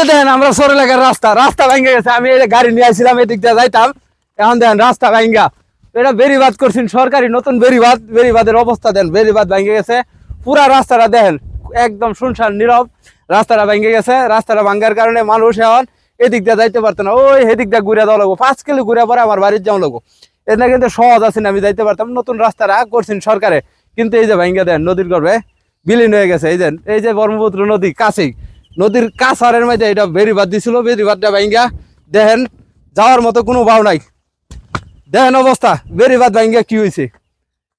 দেখেন আমরা সর এলাকার রাস্তা রাস্তা ভেঙে গেছে। আমি এই যে গাড়ি নিয়ে আসছিলাম এদিক দিয়ে যাইতাম, এখন দেখেন রাস্তা ভাঙ্গা। এটা বেরিবাদ করছেন সরকারি নতুন বেরিবাদ, বেরিবাদের অবস্থা দেন, বেরিবাদ ভেঙে গেছে। পুরা রাস্তাটা দেখেন একদম শুনশান নীরব, রাস্তাটা ভেঙে গেছে। রাস্তাটা ভাঙ্গার কারণে মানুষ এখন এদিক দিয়ে যাইতে পারতো না, ওই এদিক দিয়ে ঘুরে দেওয়া লাগবো, 5 কিলো ঘুরে পরে আমার বাড়ির যাওয়া লাগবো। এটা কিন্তু সহজ আছে না, আমি যাইতে পারতাম। নতুন রাস্তাটা করছেন সরকারে, কিন্তু এই যে ভাঙ্গা দেন নদীর গর্ভে বিলীন হয়ে গেছে। এই যে ব্রহ্মপুত্র নদী কাছেই, নদীর কাছারের মধ্যে এটা বেরিবাদ দিছিল, বেরিবাদটা ভাঙ্গা দেখেন যাওয়ার মতো কোনো ভাও নাই। দেখেন অবস্থা বেরিবাদ ভাঙ্গা কি হয়েছে,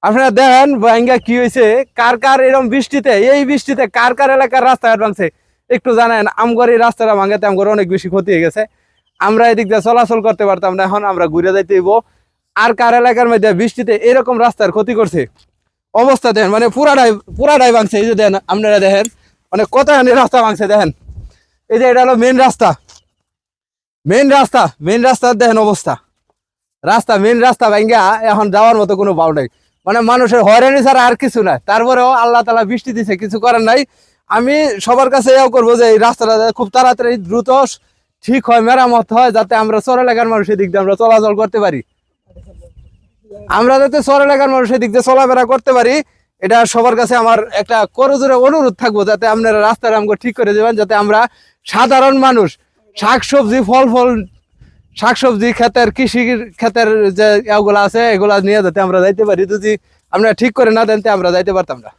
আপনারা দেখেন ভাঙ্গা কি হয়েছে। কার কার এরকম বৃষ্টিতে, এই বৃষ্টিতে কার কার এলাকার রাস্তাঘাট ভাঙছে একটু জানেন। আমগর এই রাস্তাটা ভাঙাতে আমগর অনেক বেশি ক্ষতি হয়ে গেছে। আমরা এদিক দিয়ে চলাচল করতে পারতাম না, এখন আমরা ঘুরে যাইতে হইব। আর কার এলাকার মধ্যে বৃষ্টিতে এরকম রাস্তার ক্ষতি করছে অবস্থা দেখেন, মানে পুরাটাই ভাঙছে। এই যে দেখেন আপনারা দেখেন মানে কতখানি রাস্তা ভাঙছে দেখেন। এই যে এটা হলো মেন রাস্তার দেখেন অবস্থা। মেন রাস্তা ভাঙ্গা এখন যাওয়ার মতো কোনো ভাও নাই, মানে মানুষের হয়রানি ছাড়া আর কিছু নাই। তারপরেও আল্লাহ তাআলা বৃষ্টি দিছে, কিছু করার নাই। আমি সবার কাছে এও করবো যে এই রাস্তাটা খুব তাড়াতাড়ি দ্রুত ঠিক হয়, মেরামত হয়, যাতে আমরা চর এলাকার মানুষের দিক দিয়ে আমরা চলাচল করতে পারি। আমরা যাতে চর এলাকার মানুষের দিক দিয়ে চলাফেরা করতে পারি, এটা সবার কাছে আমার একটা করজোরে অনুরোধ থাকবো, যাতে আপনারা রাস্তাটা আমাকে ঠিক করে দেবেন, যাতে আমরা সাধারণ মানুষ শাকসবজি শাকসবজি ক্ষেতের, কৃষি ক্ষেতের যে এগুলা আছে এগুলা নিয়ে যাতে আমরা যাইতে পারি। যদি আপনারা ঠিক করে না দেন আমরা যাইতে পারতাম না।